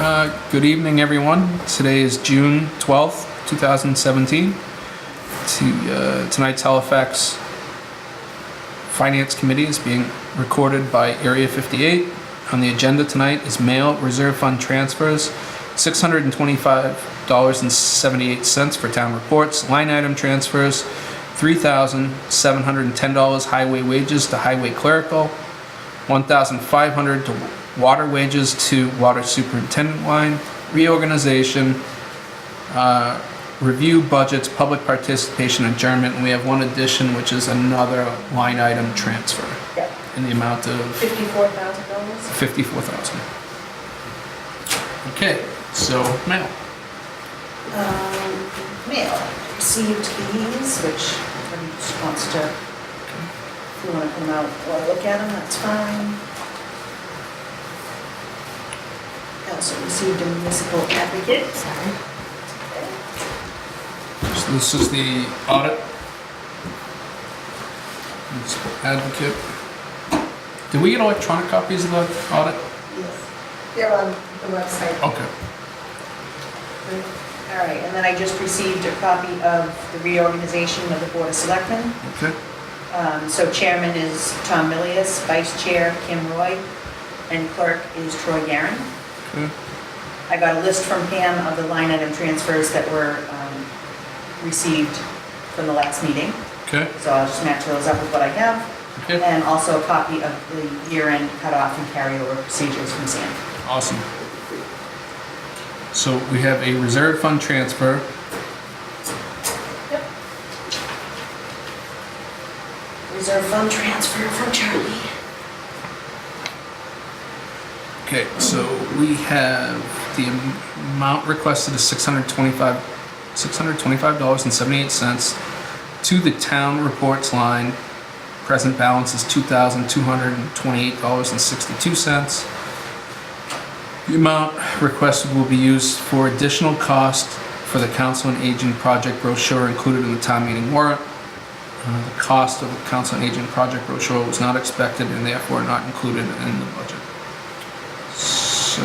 Good evening, everyone. Today is June 12th, 2017. Tonight's Halifax Finance Committee is being recorded by Area 58. On the agenda tonight is mail reserve fund transfers, $625.78 for town reports, line item transfers, $3,710 highway wages to highway clerical, $1,500 to water wages to water superintendent line, reorganization, review budgets, public participation, adjournment, and we have one addition, which is another line item transfer. Yep. In the amount of $54,000? $54,000. Okay, so mail. Mail. Received these, which everybody just wants to, if you want to come out or look at them, that's fine. I also received a municipal advocate. Sorry. So this is the audit. Municipal advocate. Did we get electronic copies of the audit? Yes. They're on the website. Okay. All right, and then I just received a copy of the reorganization of the Board of Selectmen. Okay. So chairman is Tom Milius, vice chair Kim Roy, and clerk is Troy Guerin. Okay. I got a list from Pam of the line item transfers that were received from the last meeting. Okay. So I'll just match those up with what I have. Okay. And also a copy of the year-end cutoff and carryover procedures from Sam. Awesome. So we have a reserve fund transfer. Yep. Reserve fund transfer from Charlie. Okay, so we have the amount requested is $625.78 to the town reports line. Present balance is $2,228.62. The amount requested will be used for additional cost for the Council on Aging project brochure included in the town meeting warrant. The cost of the Council on Aging project brochure was not expected and therefore not included in the budget. So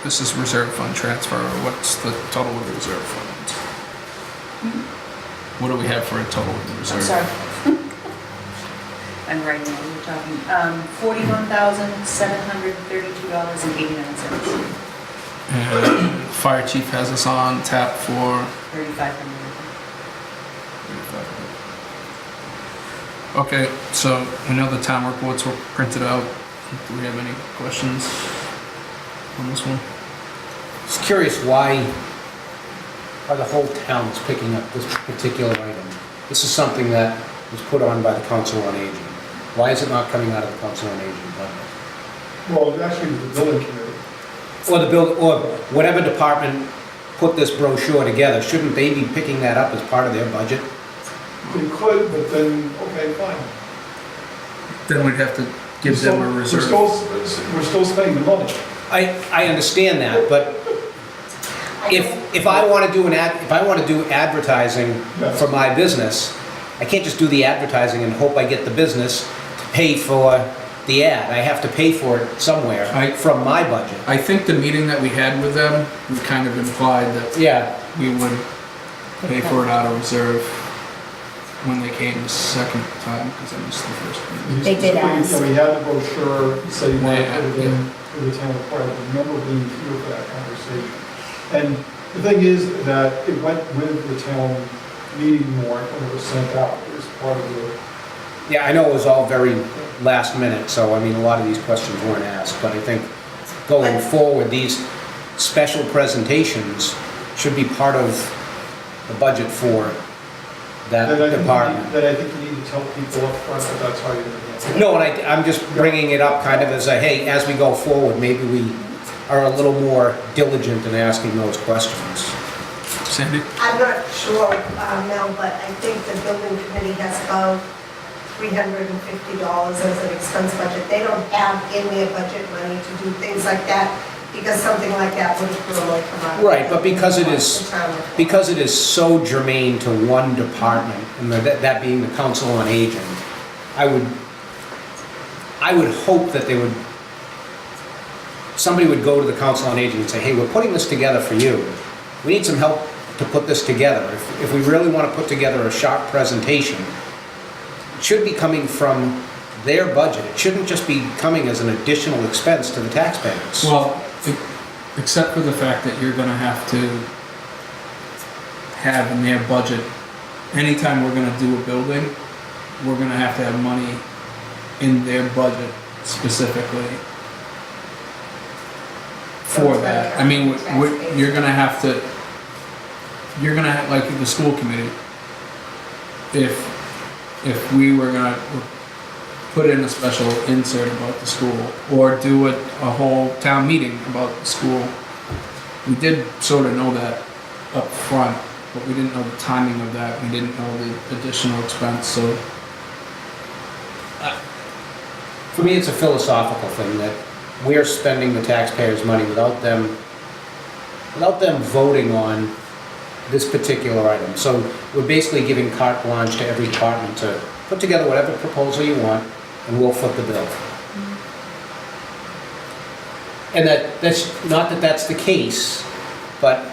this is reserve fund transfer. What's the total of the reserve fund? What do we have for a total of the reserve? I'm sorry. I'm writing what we're talking. $41,732.89. And fire chief has us on tap for $3,500. Okay, so we know the town reports were printed out. Do we have any questions on this one? Just curious why the whole town is picking up this particular item. This is something that was put on by the Council on Aging. Why is it not coming out of the Council on Aging budget? Well, actually, the building committee. Or whatever department put this brochure together, shouldn't they be picking that up as part of their budget? They could, but then, okay, fine. Then we'd have to give them a reserve. We're still spending the money. I understand that, but if I want to do advertising Yes. for my business, I can't just do the advertising and hope I get the business to pay for the ad. I have to pay for it somewhere from my budget. I think the meeting that we had with them, we kind of implied that Yeah, we would pay for it out of reserve when they came the second time, because I missed the first one. They did ask. We had the brochure, he said he wanted to put it Yeah. in to the town report. I remember being here for that conversation. And the thing is that it went with the town meeting warrant when it was sent out. It was part of the, yeah, I know it was all very last minute, so I mean, a lot of these questions weren't asked, but I think going forward, these special presentations should be part of the budget for that department. That I think you need to tell people up front that that's how you're going to do it. No, and I'm just bringing it up kind of as a, hey, as we go forward, maybe we are a little more diligent in asking those questions. Sandy? I'm not sure, Mel, but I think the building committee has about $350 as an expense budget. They don't have in their budget money to do things like that, because something like that would normally come out. Right, but because it is so germane to one department, and that being the Council on Aging, I would hope that they would somebody would go to the Council on Aging and say, hey, we're putting this together for you. We need some help to put this together. If we really want to put together a sharp presentation, it should be coming from their budget. It shouldn't just be coming as an additional expense to the taxpayers. Well, except for the fact that you're gonna have to have in their budget, anytime we're gonna do a building, we're gonna have to have money in their budget specifically for that. I mean, you're gonna have, like the school committee, if we were gonna put in a special insert about the school, or do a whole town meeting about the school, we did sort of know that up front, but we didn't know the timing of that, we didn't know the additional expense, so. For me, it's a philosophical thing that we're spending the taxpayers' money without them voting on this particular item. So we're basically giving carte blanche to every department to put together whatever proposal you want, and we'll foot the bill. And that's not that that's the case, but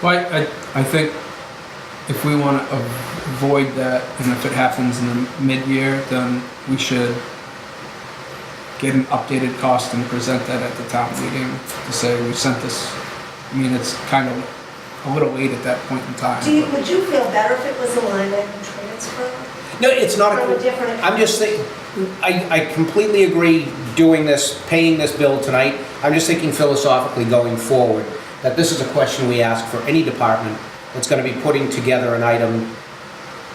Well, I think if we want to avoid that, and if it happens in the mid-year, then we should get an updated cost and present that at the town meeting to say we sent this. I mean, it's kind of a little late at that point in time. Would you feel better if it was a line item transfer? no, it's not From a different account? I'm just thinking, I completely agree doing this, paying this bill tonight. I'm just thinking philosophically going forward, that this is a question we ask for any department that's gonna be putting together an item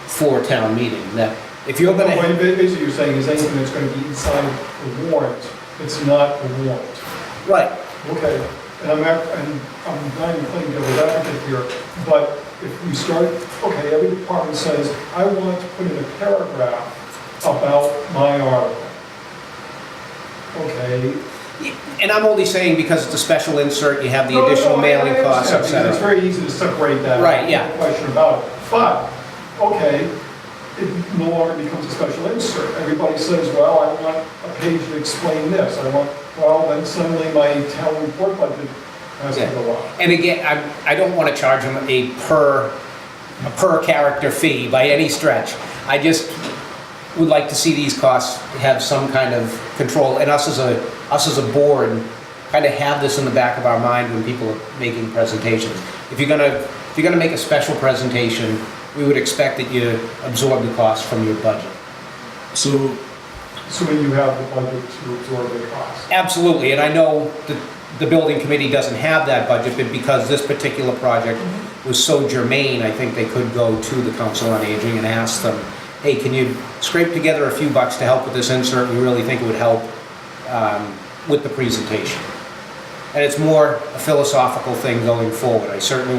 for a town meeting, that if you're gonna... What basically you're saying is anything that's going to be inside the warrant, it's not the warrant. Right. Okay, and I'm not even playing devil's advocate here, but if we start, okay, every department says, I want to put in a paragraph about my article. Okay. And I'm only saying because it's a special insert, you have the No, additional I mailing costs, understand, et because it's cetera. very easy to separate that. Right, yeah. No question about it. But, okay, it no longer becomes a special insert. Everybody says, well, I want a page to explain this. Well, then suddenly my town report budget has to Yeah. go up. And again, I don't want to charge them a per character fee by any stretch. I just would like to see these costs have some kind of control, and us as a board kind of have this in the back of our mind when people are making presentations. If you're gonna make a special presentation, we would expect that you absorb the cost from your budget. So, Assuming you have the budget to absorb the cost. Absolutely, and I know that the building committee doesn't have that budget, but because this particular project was so germane, I think they could go to the Council on Aging and ask them, hey, can you scrape together a few bucks to help with this insert? We really think it would help with the presentation. And it's more a philosophical thing going forward. I certainly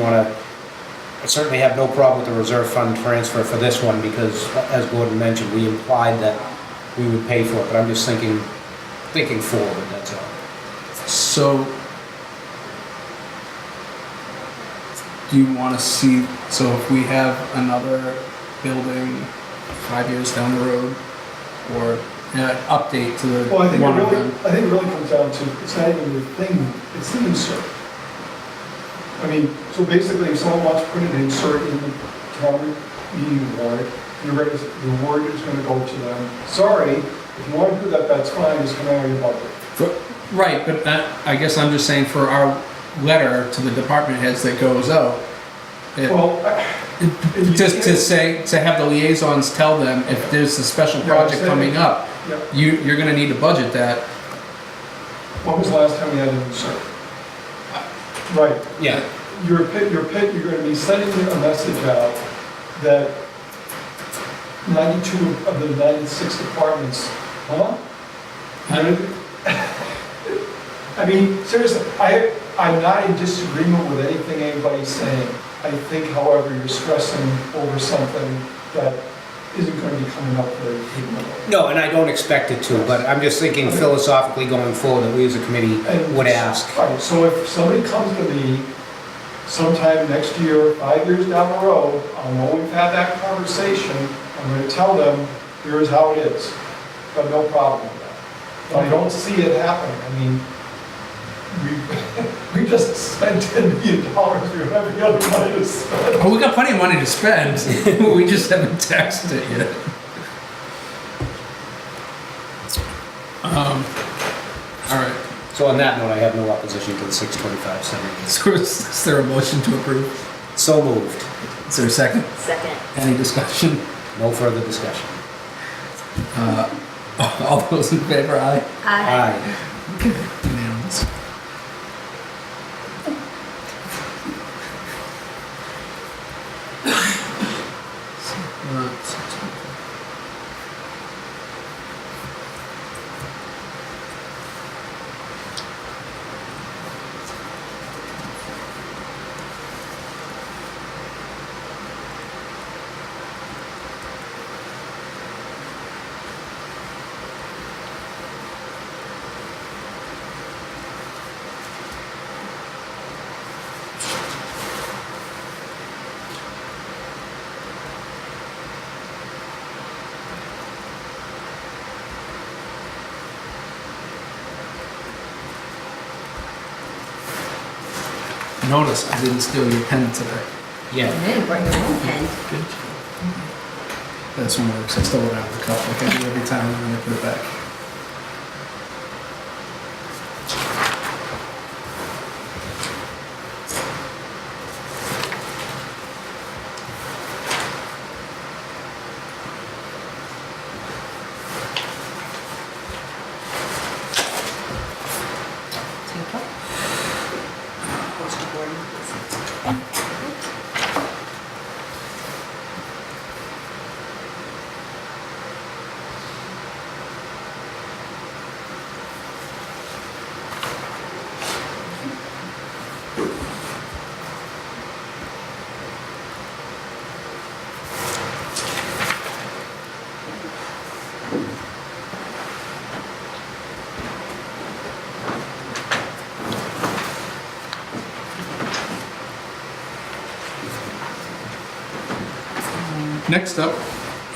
have no problem with the reserve fund transfer for this one because, as Gordon mentioned, we implied that we would pay for it, but I'm just thinking forward, that's all. so do you want to see, so if we have another building 5 years down the road, or an update to the Well, I think one of them? it really comes down to, it's not even the thing, it's the insert. I mean, so basically, if someone wants to put an insert in the town meeting warrant, the word is gonna go to them, sorry, if you wanna do that, that's fine, it's coming out of your budget. Right, but I guess I'm just saying for our letter to the department heads that goes out, Well, just to have the liaisons tell them if there's a special Yeah, project I'm saying- coming up, yeah. you're gonna need to budget that. When was the last time we had an insert? Right. Yeah. You're gonna be sending a message out that 92 of the 96 departments, huh? I mean, seriously, I'm not in disagreement with anything anybody's saying. I think, however, you're stressing over something that isn't gonna be coming up very frequently. No, and I don't expect it to, but I'm just thinking philosophically going forward that we as a committee would ask. Right, so if somebody comes to me sometime next year, 5 years down the road, I'll know we've had that conversation, I'm gonna tell them, here's how it is. Got no problem with that. But I don't see it happening. I mean, we just spent $10 million, we don't have any other money to spend. Oh, we got plenty of money to spend. We just haven't taxed it yet. All right. So on that note, I have no opposition to the 625 center. So is there a motion to approve? So moved. Is there a second? Second. Any discussion? No further discussion. All those in favor, aye? Aye. Unanimous. Notice I didn't steal your pen today. Yeah. didn't bring your own pen. Good job. That's one works. I stole it out of the cup like I do every time and then I put it back. Post to board. Next up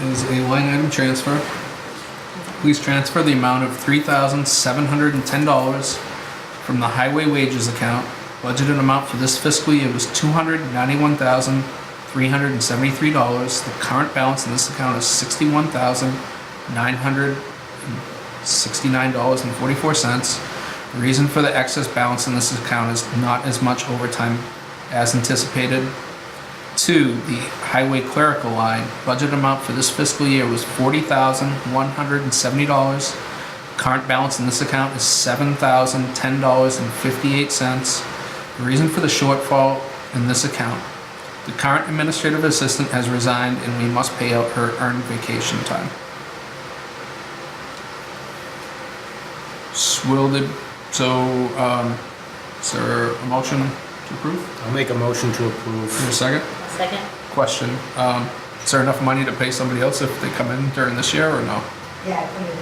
is a line item transfer. Please transfer the amount of $3,710 from the highway wages account. Budgeted amount for this fiscal year was $291,373. The current balance in this account is $61,969.44. The reason for the excess balance in this account is not as much overtime as anticipated. 2, the highway clerical line, budget amount for this fiscal year was $40,170. Current balance in this account is $7,010.58. The reason for the shortfall in this account, the current administrative assistant has resigned and we must pay out her earned vacation time. Is there a motion to approve? I'll make a motion to Is there approve. a second? Second. Question, is there enough money to pay somebody else if they come in during this year or no? Yeah, I put it in.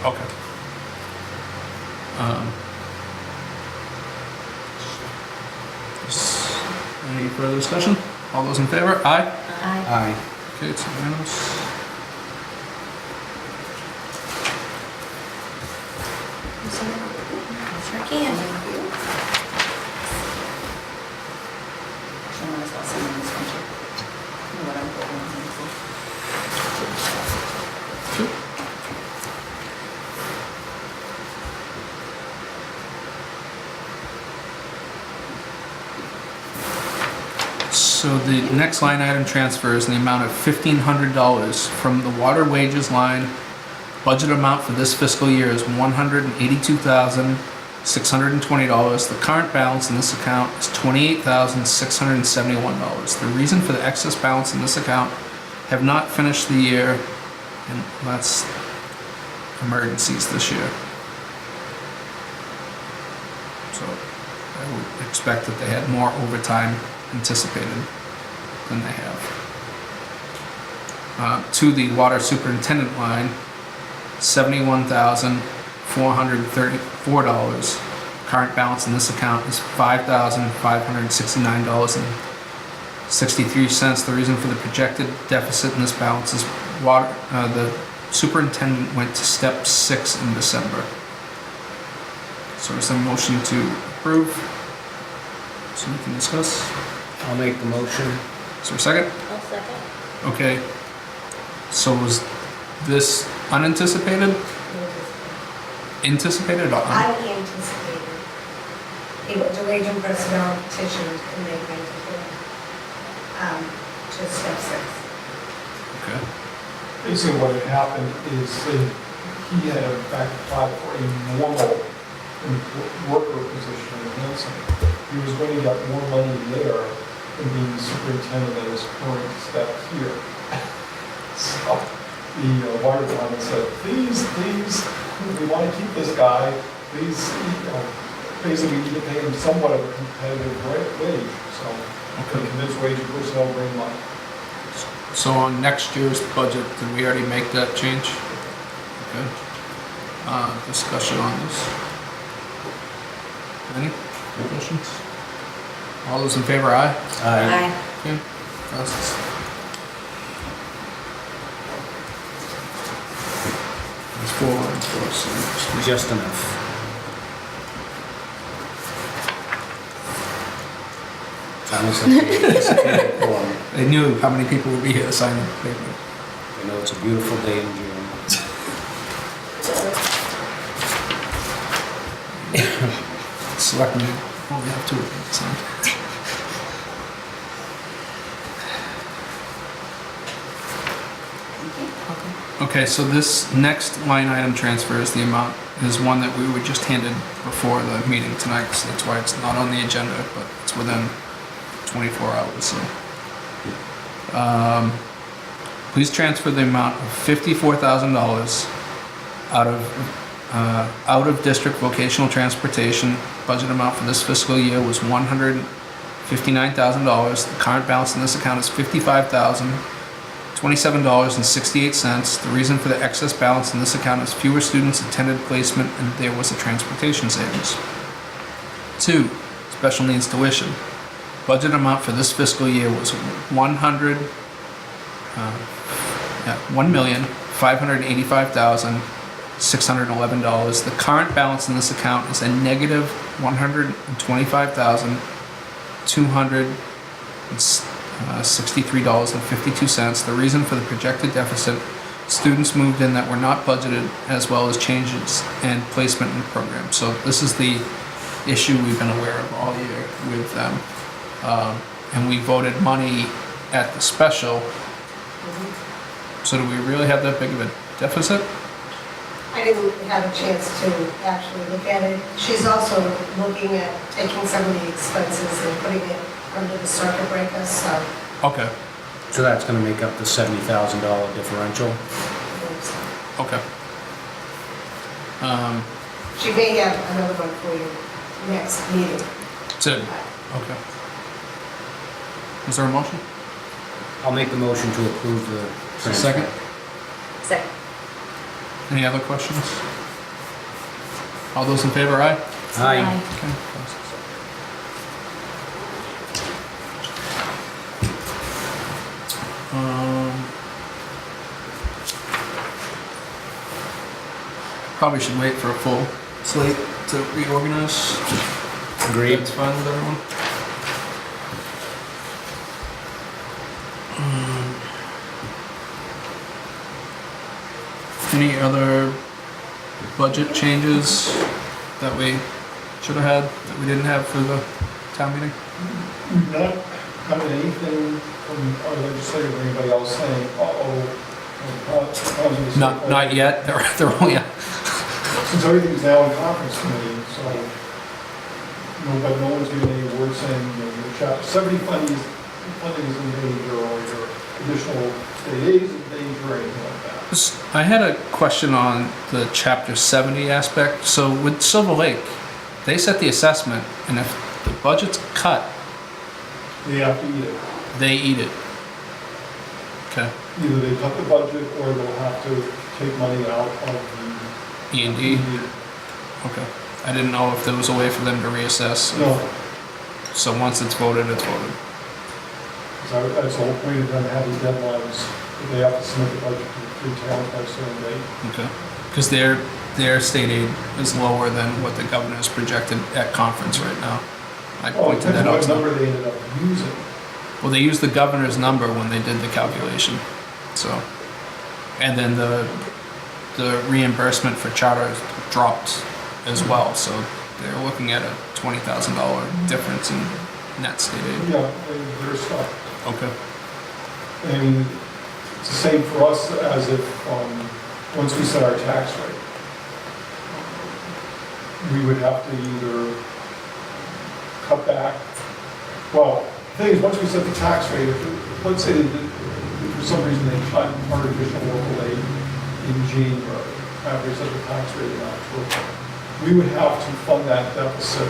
Okay. Any further discussion? All those in favor? Aye? Aye. Aye. Okay, it's unanimous. Sure can. So I might as well send them this one too. You know what I'm putting in here. Sure. So the next line item transfer is in the amount of $1,500 from the water wages line. Budget amount for this fiscal year is $182,620. The current balance in this account is $28,671. The reason for the excess balance in this account have not finished the year, and that's emergencies this year. So I would expect that they had more overtime anticipated than they have. To the water superintendent line, $71,434. Current balance in this account is $5,569.63. The reason for the projected deficit in this balance is the superintendent went to step 6 in December. So is there a motion to approve. So we can discuss. I'll make the motion. Is there a second? I'll second. Okay. So was this unanticipated? Anticipated or Unanticipated. It was a region personnel petitioned and they went to step 6. Okay. Basically what had happened is he had in fact applied for a normal worker position in Hanson. He was going to get more money there than being the superintendent at his current step here. So the water department said, please, we want to keep this guy. Please, basically we need to pay him somewhat of a competitive wage. So the convinced wage and personnel bring money. So on next year's budget, did we already make that change? Okay. Discussion on this. Any questions? All those in favor, aye? Aye. Okay. Passes. There's 4 and 4, so Just enough. Sounds like the anticipated quorum. they knew how many people would be here to sign the paper. I know it's a beautiful day in June. Selectmen only have 2 of them to sign. Okay, so this next line item transfer is the amount, is one that we were just handed before the meeting tonight, so that's why it's not on the agenda, but it's within 24 hours, so. Please transfer the amount of $54,000 out of district vocational transportation. Budget amount for this fiscal year was $159,000. The current balance in this account is $55,027.68. The reason for the excess balance in this account is fewer students attended placement and there was a transportation savings. 2. Special needs tuition. Budget amount for this fiscal year was $1,585,611. The current balance in this account is a negative $125,263.52. The reason for the projected deficit: students moved in that were not budgeted, as well as changes and placement in the program. So this is the issue we've been aware of all year with them. And we voted money at the special. So do we really have that big of a deficit? I didn't have a chance to actually look at it. She's also looking at taking some of the expenses and putting it under the circuit breaker, so. Okay, So that's gonna make up the $70,000 differential. okay. She may have another one for you next meeting. So, okay. Is there a motion? I'll make the motion to approve the transfer. Second? Second. Any other questions? All those in favor, aye? Aye. Okay, passes. Probably should wait for a full slate to reorganize. Agreed. That's fine with everyone. Any other budget changes that we should have had, that we didn't have for the town meeting? We've not gotten anything from our legislator or anybody else saying, Not yet, they're only, Since everything's now in conference committee, so, but no one's given any word saying, your chapter 70 funding is in danger, or your additional state aid is in danger, or anything like that. I had a question on the chapter 70 aspect. So with Silver Lake, they set the assessment, and if the budget's cut, They have to eat it. they eat it. Okay, Either they cut the budget, or they'll have to take money out of the E&D, okay. I didn't know if there was a way for them to reassess. No, So once it's voted, it's voted. so that's the whole point of them having deadlines, that they have to submit the budget to the 3 towns by a certain date. Okay. Because they're their state aid is lower than what the governor's projected at conference right now. I Well, it pointed that depends out what to them. number they ended up using. Well, they used the governor's number when they did the calculation, so. And then the reimbursement for charters dropped as well, so they're looking at a $20,000 difference in net state aid. Yeah, they're stuck. Okay. I mean, it's the same for us as if, once we set our tax rate, we would have to either cut back. Well, the thing is, once we set the tax rate, let's say that if for some reason they cut artificial local aid in January, after we set the tax rate in October, we would have to fund that deficit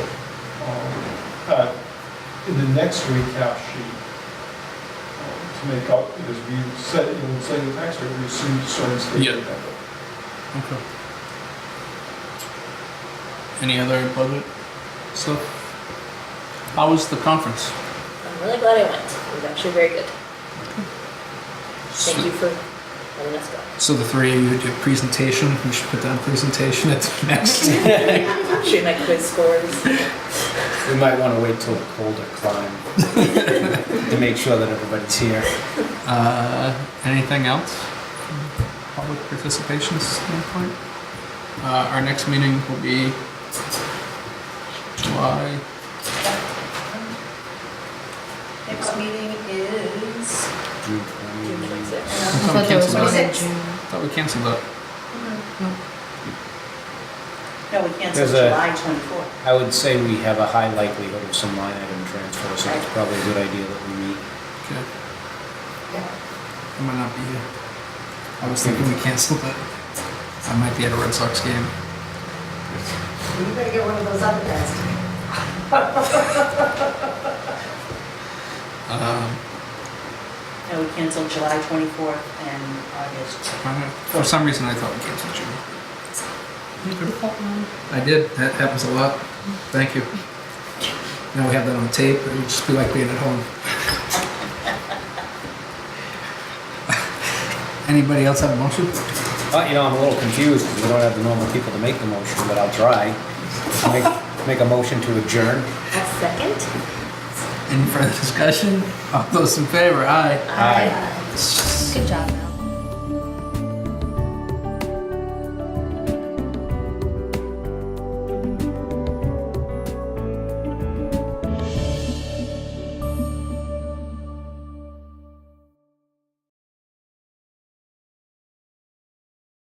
in the next recap sheet to make up, because we set, when setting the tax rate, we assumed a certain state Yeah. aid number. Okay. Any other budget stuff? How was the conference? I'm really glad I went. It was actually very good. Thank you for letting us go. So the three of you did presentation. We should put down presentation at the next. Shoot my quiz scores. We might want to wait till a colder climb to make sure that everybody's here. Anything else? From public participation standpoint? Our next meeting will be July. Next meeting is, June June 20th. 26th. I thought we canceled that. 26th. Thought we canceled that. No, we canceled There's a- July 24th. I would say we have a high likelihood of some line item transfer, so it's probably a good idea that we meet. Okay. I might not be here. I was thinking we canceled it. I might be at a Red Sox game. You better get one of those other guys. No, we canceled July 24th and August. For some reason, I thought we canceled June. I did. That happens a lot. Thank you. Now we have that on tape. It would just be like being at home. Anybody else have a motion? Well, you know, I'm a little confused because we don't have the normal people to make the motion, but I'll try. Make a motion to adjourn. A second? Any further discussion? All those in favor? Aye. Aye. Good job, Mel.